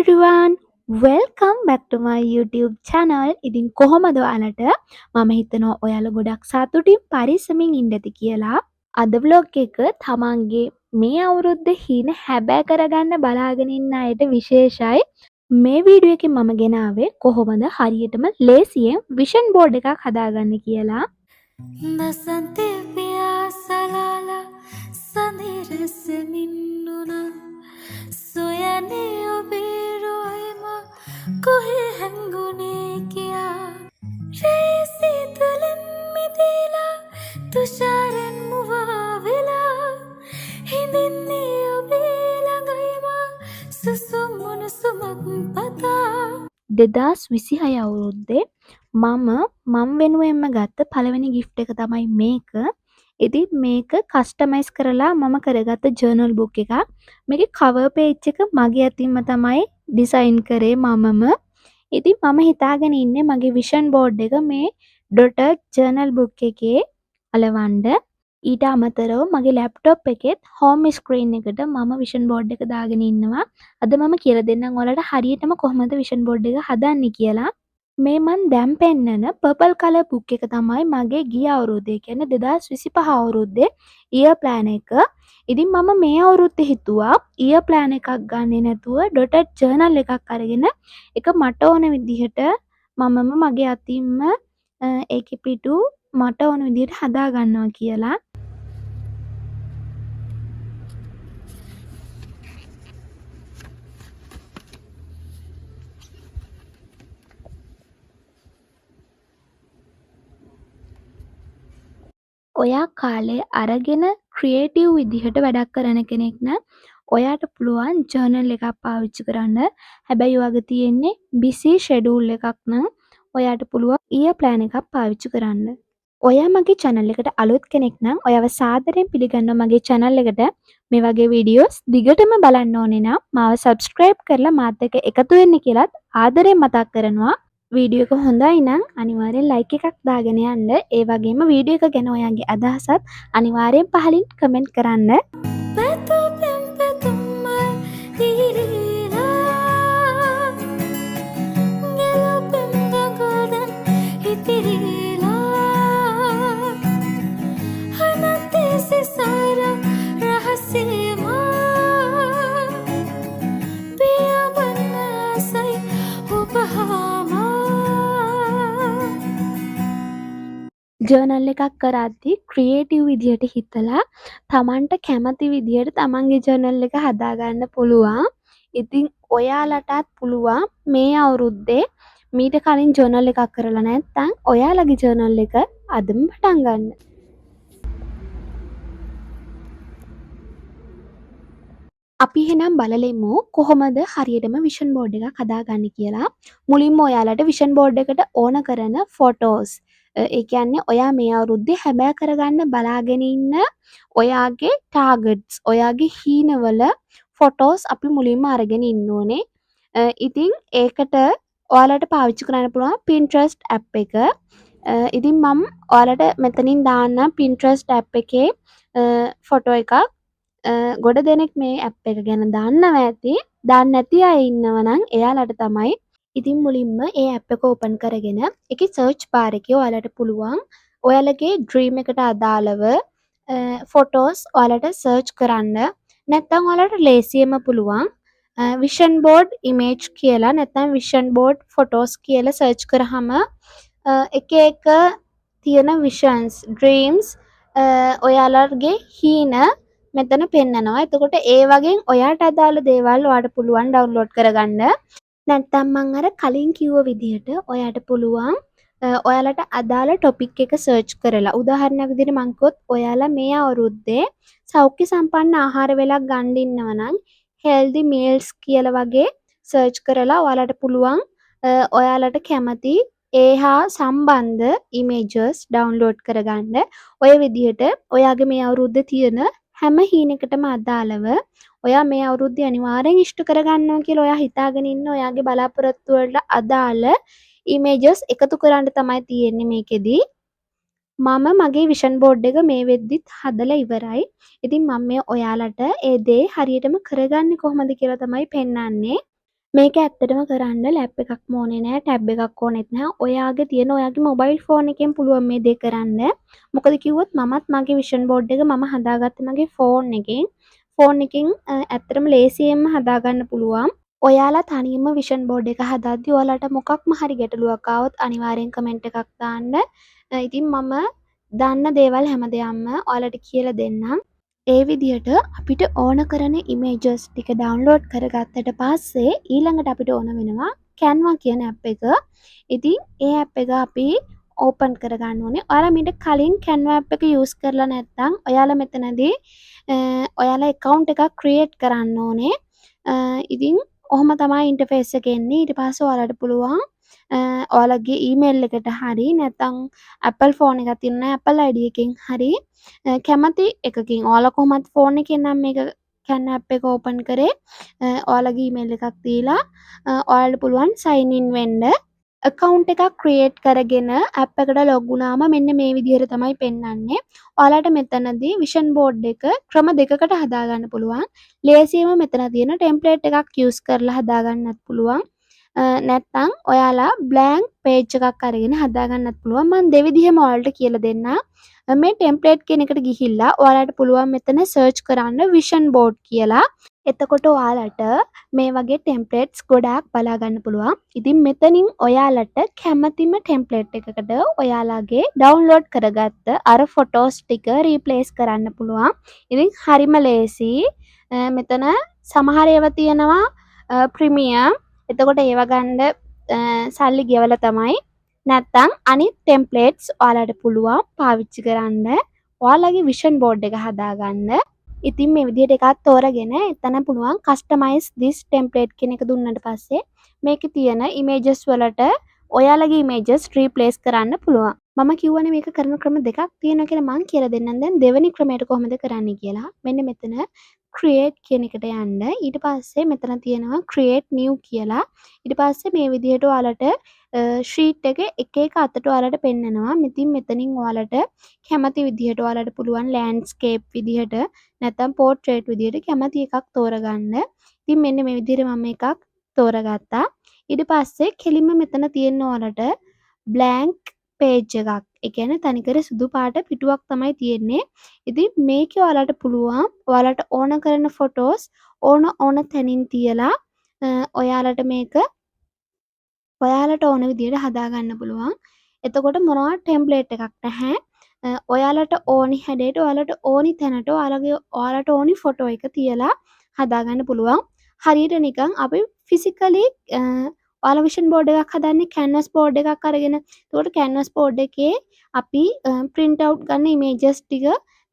everyone, welcome back to my YouTube channel. ඉතින් කොහොමද ඔයාලට මම හිතනවා ඔයාලා ගොඩක් සතුටින් පරිස්සමින් ඉන්න ඇති කියලා. අද vlog එක තමන්ගේ මේ අවුරුද්දේ හීන හැබෑ කරගන්න බලාගෙන ඉන්න අයට විශේෂයි. මේ වීඩියෝ එකෙන් මම ගෙනාවේ කොහොමද හරියටම ලේසියෙන් විෂන් බෝඩ් එකක් හදාගන්න කියලා. දසන්තේ පියාසලාලා සඳිරසමින්නුනා සොයනේ ඔබේ රොයිම කොහේ හැංගුනේ කියා රේසිතුලින් මිදීලා තුෂාරෙන් මුවා වෙලා හිඳින්නේ ඔබේ ළඟයිම සුසුම් මුණුසුමක් පතා 2026 අවුරුද්දේ මම වෙනුවෙන්ම ගත්ත පළවෙනි gift එක තමයි මේක. ඉතින් මේක කස්ටමයිස් කරලා මම කරගත්ත ජර්නල් බුක් එකක්. මේකේ කවර් පේජ් එක මගේ අතින්ම තමයි ඩිසයින් කරේ මමම. ඉතින් මම හිතාගෙන ඉන්නේ මගේ විෂන් බෝඩ් එක මේ ඩොටර් ජර්නල් බුක් එකේ අලවන්න. ඊට අමතරව මගේ ලැප්ටොප් එකෙත් හෝම් ස්ක්‍රීන් එකට මම විෂන් බෝඩ් එක දාගෙන ඉන්නවා. අද මම කියලා දෙන්නම් ඔයාලට හරියටම කොහොමද විෂන් බෝඩ් එක හදන්නේ කියලා. මේ මන් දැන් පෙන්නන පර්පල් කලර් බුක් එක තමයි මගේ ගිය අවුරුද්දේ කියන්නේ 2025 අවුරුද්දේ ඉයර් ප්ලෑන් එක. ඉතින් මම මේ අවුරුද්දේ හිතුවා ඉයර් ප්ලෑන් එකක් ගන්නෙ නැතුව ඩොටඩ් ජර්නල් එකක් අරගෙන ඒක මට ඕන විදිහට මමම මගේ අතින්ම ඒකේ පිටු මට ඕන විදිහට හදා ගන්නවා කියලා. ඔයා කාලේ අරගෙන ක්‍රියේටිව් විදිහට වැඩක් කරන කෙනෙක් නම් ඔයාට පුළුවන් ජර්නල් එකක් පාවිච්චි කරන්න. හැබැයි ඔයාගේ තියෙන්නේ බිසි ෂෙඩියුල් එකක් නම් ඔයාට පුළුවන් ඉයර් ප්ලෑන් එකක් පාවිච්චි කරන්න. ඔයා මගේ channel එකට අලුත් කෙනෙක් නම් ඔයාව සාදරයෙන් පිළිගන්නවා මගේ channel එකට. මේ වගේ වීඩියෝස් දිගටම බලන්න ඕනේ නම් මාව subscribe කරලා මාත් එක්ක එකතු වෙන්න කියලාත් ආදරයෙන් මතක් කරනවා. වීඩියෝ එක හොඳයි නම් අනිවාර්යෙන් ලයික් එකක් දාගෙන යන්න. ඒ වගේම වීඩියෝ එක ගැන ඔයාගේ අදහසත් අනිවාර්යෙන් පහලින් කමෙන්ට් කරන්න. පැතු පෙම්පෙතුම්මයි තිරිලා ගෙලපෙම් ගගොඩන් හිතිරිලා හනතේ සිසාර රහසියමා පියවන්න ආසයි ඔබහාමා ජර්නල් එකක් කරද්දී ක්‍රියේටිව් විදිහට හිතලා තමන්ට කැමති විදිහට තමන්ගේ ජර්නල් එක හදාගන්න පුළුවන්. ඉතින් ඔයාලටත් පුළුවන් මේ අවුරුද්දේ මීට කලින් ජර්නල් එකක් කරලා නැත්නම් ඔයාලගේ ජර්නල් එක අදම පටන් ගන්න. අපි එහෙනම් බලලෙමු කොහොමද හරියටම විෂන් බෝඩ් එකක් හදාගන්නේ කියලා. මුලින්ම ඔයාලට විෂන් බෝඩ් එකට ඕන කරන ෆොටෝස් ඒ කියන්නේ ඔයා මේ අවුරුද්දේ හැබෑ කරගන්න බලාගෙන ඉන්න ඔයාගේ ටාගට්ස් ඔයාගේ හීනවල ෆොටෝස් අපි මුලින්ම අරගෙන ඉන්න ඕනේ. ඉතින් ඒකට ඔයාලට පාවිච්චි කරන්න පුළුවන් Pinterest app එක. ඉතින් මම ඔයාලට මෙතනින් දාන්නම් Pinterest app එකේ ෆොටෝ එකක්. ගොඩ දෙනෙක් මේ ඇප් එක ගැන දන්නවා ඇති. දන්නේ නැති අය ඉන්නවා නම් එයාලට තමයි. ඉතින් මුලින්ම ඒ ඇප් එක ඕපන් කරගෙන ඒකේ සර්ච් බාර් එකේ ඔයාලට පුළුවන් ඔයාලගේ ඩ්‍රීම් එකට අදාළව ෆොටෝස් ඔයාලට සර්ච් කරන්න. නැත්නම් ඔයාලට ලේසියෙන්ම පුළුවන් විෂන් බෝඩ් ඉමේජ් කියලා නැත්නම් විෂන් බෝඩ් ෆොටෝස් කියලා සර්ච් කරාම එක එක තියෙන විෂන්ස් ඩ්‍රීම්ස් ඔයාලගේ හීන මෙතන පෙන්නනවා. එතකොට ඒ වගේ ඔයාට අදාළ දේවල් ඔයාට පුළුවන් ඩවුන්ලෝඩ් කරගන්න. නැත්නම් මම අර කලින් කිව්ව විදිහට ඔයාට පුළුවන් ඔයාලට අදාළ ටොපික් එක සර්ච් කරලා උදාහරණයක් විදිහට මම කිව්වොත් ඔයාලා මේ අවුරුද්දේ සෞඛ්‍ය සම්පන්න ආහාර වේලක් ගන්න ඉන්නවා නම් healthy meals කියලා වගේ සර්ච් කරලා ඔයාලට පුළුවන් ඔයාලට කැමති ඒ හා සම්බන්ධ ඉමේජස් ඩවුන්ලෝඩ් කරගන්න. ඔය විදිහට ඔයාගේ මේ අවුරුද්දේ තියෙන හැම හීනකටම අදාළව ඔයා මේ අවුරුද්දේ අනිවාර්යෙන් ඉෂ්ට කරගන්නවා කියලා ඔයා හිතාගෙන ඉන්න ඔයාගේ බලාපොරොත්තු වලට අදාළ ඉමේජස් එකතු කරන්න තමයි තියෙන්නේ මේකෙදි. මම මගේ විෂන් බෝඩ් එක මේ වෙද්දිත් හදලා ඉවරයි. ඉතින් මම මේ ඔයාලට ඒ දේ හරියටම කරගන්නේ කොහොමද කියලා තමයි පෙන්නන්නේ. මේක ඇත්තටම කරන්න ලැප් එකක්ම ඕනේ නෑ, ටැබ් එකක් ඕනෙත් නැහැ. ඔයාගේ තියෙන ඔයාගේ මොබයිල් ෆෝන් එකෙන් පුළුවන් මේ දේ කරන්න. මොකද කිව්වොත් මමත් මගේ විෂන් බෝඩ් එක මම හදාගත්තේ මගේ ෆෝන් එකෙන්. ෆෝන් එකෙන් ඇත්තටම ලේසියෙන්ම හදාගන්න පුළුවන්. ඔයාලා තනියම විෂන් බෝඩ් එක හදද්දි ඔයාලට මොකක්ම හරි ගැටලුවක් ආවොත් අනිවාර්යෙන් කමෙන්ට් එකක් දාන්න. ඉතින් මම දන්න දේවල් හැමදේම ඔයාලට කියලා දෙන්නම්. ඒ විදිහට අපිට ඕන කරන ඉමේජස් ටික ඩවුන්ලෝඩ් කරගත්තට පස්සේ ඊළඟට අපිට ඕන වෙනවා Canva කියන ඇප් එක. ඉතින් ඒ ඇප් එක අපි ඕපන් කරගන්න ඕනේ. ඔයාලා මීට කලින් Canva ඇප් එක යූස් කරලා නැත්නම් ඔයාලා මෙතනදී ඔයාලා account එකක් create කරන්න ඕනේ. ඉතින් ඔහොම තමයි ඉන්ටර්ෆේස් එක එන්නේ. ඊට පස්සේ ඔයාලට පුළුවන් ඔයාලගේ ඊමේල් එකට හරි නැත්නම් Apple ෆෝන් එකක් තියෙනවා Apple ID එකකින් හරි කැමති එකකින් ඔයාලා කොහොමත් ෆෝන් එකෙන් නම් මේක Canva app එක ඕපන් කරේ ඔයාලගේ ඊමේල් එකක් දීලා ඔයාලට පුළුවන් sign in වෙන්න account එකක් create කරගෙන app එකට log වුණාම මෙන්න මේ විදිහට තමයි පෙන්වන්නේ. ඔයාලට මෙතනදී vision board එක ක්‍රම දෙකකට හදාගන්න පුළුවන්. ලේසියෙන්ම මෙතන තියෙන template එකක් use කරලා හදාගන්නත් පුළුවන්. නැත්නම් ඔයාලා blank page එකක් අරගෙන හදාගන්නත් පුළුවන්. මම දෙවිදිහම ඔයාලට කියලා දෙන්නම්. මේ template කියන එකට ගිහිල්ලා ඔයාලට පුළුවන් මෙතන search කරන්න vision board කියලා. එතකොට ඔයාලට මේ වගේ ටෙම්ප්ලේට්ස් ගොඩාක් බලා ගන්න පුළුවන්. ඉතින් මෙතනින් ඔයාලට කැමතිම ටෙම්ප්ලේට් එකකට ඔයාලගේ ඩවුන්ලෝඩ් කරගත්ත අර ෆොටෝස් ටික රීප්ලේස් කරන්න පුළුවන්. ඉතින් හරිම ලේසි. මෙතන සමහර ඒවා තියෙනවා ප්‍රීමියම්. එතකොට ඒවා ගන්න සල්ලි ගෙවලා තමයි. නැත්තම් අනිත් ටෙම්ප්ලේට්ස් ඔයාලට පුළුවන් පාවිච්චි කරන්න. ඔයාලගේ විෂන් බෝඩ් එක හදාගන්න. ඉතින් මේ විදිහට එකක් තෝරගෙන එතන පුළුවන් customize this template කියන එක දුන්නට පස්සේ මේකේ තියෙන images වලට ඔයාලගේ images replace කරන්න පුළුවන්. මම කියවනේ මේක කරන ක්‍රම දෙකක් තියෙනවා කියලා මම කියලා දෙන්නම්. දැන් දෙවෙනි ක්‍රමයට කොහොමද කරන්නේ කියලා. මෙන්න මෙතන create කියන එකට යන්න. ඊට පස්සේ මෙතන තියෙනවා create new කියලා. ඊට පස්සේ මේ විදිහට ඔයාලට ෂීට් එක එක එක අතට ඔයාලට පෙන්නනවා. ඉතින් මෙතනින් ඔයාලට කැමති විදිහට ඔයාලට පුළුවන් landscape විදිහට නැත්නම් පෝර්ට්‍රේට් විදිහට කැමති එකක් තෝරගන්න. ඉතින් මෙන්න මේ විදිහට මම එකක් තෝරගත්තා. ඊට පස්සේ කෙලින්ම මෙතන තියෙන ඔයාලට blank page එකක්. ඒ කියන්නේ තනිකර සුදු පාට පිටුවක් තමයි තියෙන්නේ. ඉතින් මේකේ ඔයාලට පුළුවන් ඔයාලට ඕන කරන ෆොටෝස් ඕන තැනින් තියලා ඔයාලට මේක ඔයාලට ඕන විදිහට හදාගන්න පුළුවන්. එතකොට මොනවා ටෙම්ප්ලේට් එකක් නැහැ. ඔයාලට ඕනි හැඩයට ඔයාලට ඕනි තැනට ඔයාලට ඕනි ෆොටෝ එක තියලා හදාගන්න පුළුවන්. හරියට නිකන් අපි ෆිසිකලි ඔයාලා විෂන් බෝඩ් එකක් හදන්නේ canvas බෝඩ් එකක් අරගෙන. එතකොට canvas බෝඩ් එකේ අපි print out ගන්න images ටික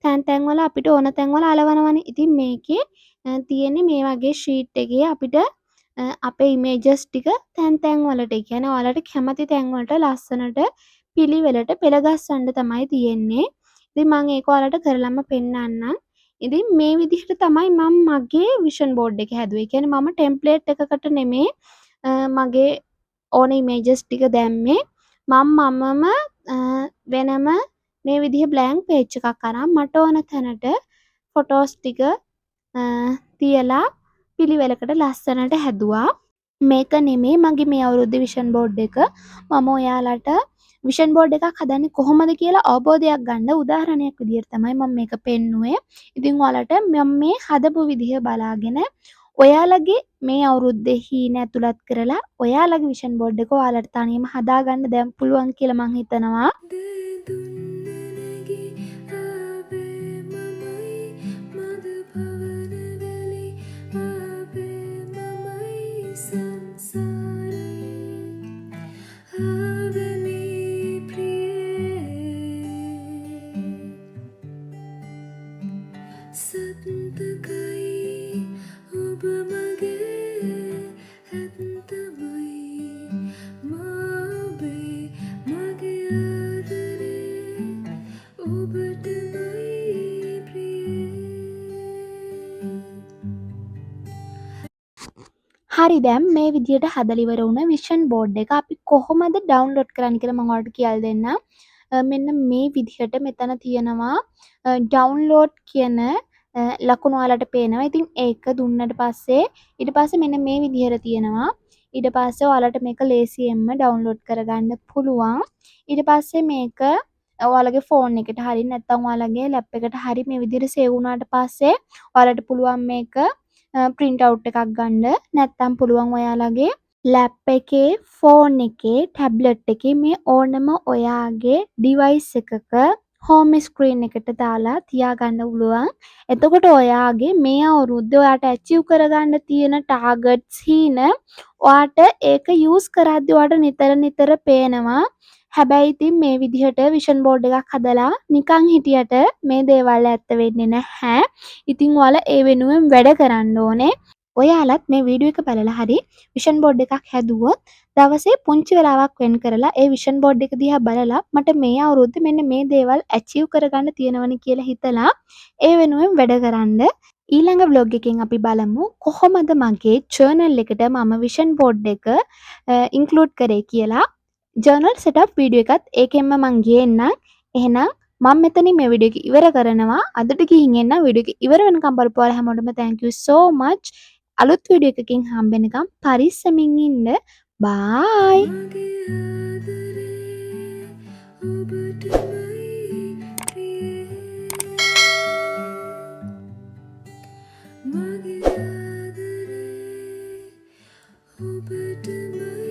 තැන් තැන් වල අපිට ඕන තැන් වල අලවනවනේ. ඉතින් මේකේ තියෙන්නේ මේ වගේ sheet එකේ අපිට අපේ images ටික තැන් තැන් වලට ඒ කියන්නේ ඔයාලට කැමති තැන් වලට ලස්සනට පිළිවෙලට පෙළ ගස්සන්න තමයි තියෙන්නේ. ඉතින් මම ඒක ඔයාලට කරලම පෙන්නන්නම්. ඉතින් මේ විදිහට තමයි මම මගේ විෂන් බෝඩ් එක හැදුවේ. ඒ කියන්නේ මම ටෙම්ප්ලේට් එකකට නෙමේ මගේ ඕන ඉමේජස් ටික දැම්මේ. මමම වෙනම මේ විදිහ බ්ලැන්ක් පේජ් එකක් අරන් මට ඕන තැනට ෆොටෝස් ටික තියලා පිළිවෙලකට ලස්සනට හැදුවා. මේක නෙමේ මගේ මේ අවුරුද්දේ විෂන් බෝඩ් එක. මම ඔයාලට විෂන් බෝඩ් එකක් හදන්නේ කොහොමද කියලා අවබෝධයක් ගන්න උදාහරණයක් විදිහට තමයි මම මේක පෙන්නුවේ. ඉතින් ඔයාලට මම මේ හදපු විදිහ බලාගෙන ඔයාලගේ මේ අවුරුද්දේ හීන ඇතුළත් කරලා ඔයාලගේ විෂන් බෝඩ් එක ඔයාලට තනියම හදාගන්න දැන් පුළුවන් කියලා මම හිතනවා. දෙදුන්නනගේ ආබේ මමයි මද පවනවලි ආබේ මමයි සංසාරේ ආබලි ප්‍රියේ සත්තකයි ඔබ මගේ ඇත්තමයි මාබේ මගේ ආදරේ ඔබටමයි ප්‍රියේ. හරි දැන් මේ විදිහට හදලා ඉවර වුණ විෂන් බෝඩ් එක අපි කොහොමද ඩවුන්ලෝඩ් කරන්නේ කියලා මම ඔයාලට කියලා දෙන්නම්. මෙන්න මේ විදිහට මෙතන තියෙනවා ඩවුන්ලෝඩ් කියන ලකුණු ඔයාලට පේනවා. ඉතින් ඒක දුන්නට පස්සේ ඊට පස්සේ මෙන්න මේ විදිහට තියෙනවා. ඊට පස්සේ ඔයාලට මේක ලේසියෙන්ම ඩවුන්ලෝඩ් කරගන්න පුළුවන්. ඊට පස්සේ මේක ඔයාලගේ ෆෝන් එකට හරි නැත්නම් ඔයාලගේ ලැප් එකට හරි මේ විදිහට සේව් වුණාට පස්සේ ඔයාලට පුළුවන් මේක print out එකක් ගන්න. නැත්නම් පුළුවන් ඔයාලගේ ලැප් එකේ, ෆෝන් එකේ, ටැබ්ලට් එකේ මේ ඕනම ඔයාගේ ඩිවයිස් එකක හෝම් ස්ක්‍රීන් එකට දාලා තියාගන්න පුළුවන්. එතකොට ඔයාගේ මේ අවුරුද්දේ ඔයාට ඇචීව් කරගන්න තියෙන ටාගට්ස් හීන ඔයාට ඒක යූස් කරද්දී ඔයාට නිතර නිතර පේනවා. හැබැයි ඉතින් මේ විදිහට විෂන් බෝඩ් එකක් හදලා නිකන් හිටියට මේ දේවල් ඇත්ත වෙන්නේ නැහැ. ඉතින් ඔයාලා ඒ වෙනුවෙන් වැඩ කරන්න ඕනේ. ඔයාලත් මේ වීඩියෝ එක බලලා හරි විෂන් බෝඩ් එකක් හැදුවොත් දවසේ පුංචි වෙලාවක් වෙන් කරලා ඒ විෂන් බෝඩ් එක දිහා බලලා මට මේ අවුරුද්දේ මෙන්න මේ දේවල් ඇචීව් කරගන්න තියෙනවනේ කියලා හිතලා ඒ වෙනුවෙන් වැඩ කරන්න. ඊළඟ vlog එකෙන් අපි බලමු කොහොමද මගේ ජර්නල් එකට මම විෂන් බෝඩ් එක ඉන්ක්ලූඩ් කරේ කියලා. ජර්නල් සෙටප් වීඩියෝ එකත් ඒකෙන්ම මං ගේන්නම්. එහෙනම් මම මෙතනින් මේ වීඩියෝ එක ඉවර කරනවා. අදට ගිහින් එන්න වීඩියෝ එක ඉවර වෙනකම් බලපු ඔයාලා හැමෝටම thank you so much. අලුත් වීඩියෝ එකකින් හම්බෙනකම් පරිස්සමින් ඉන්න. bye. මගේ ආදරේ ඔබටමයි ප්‍රියේ මගේ ආදරේ ඔබටමයි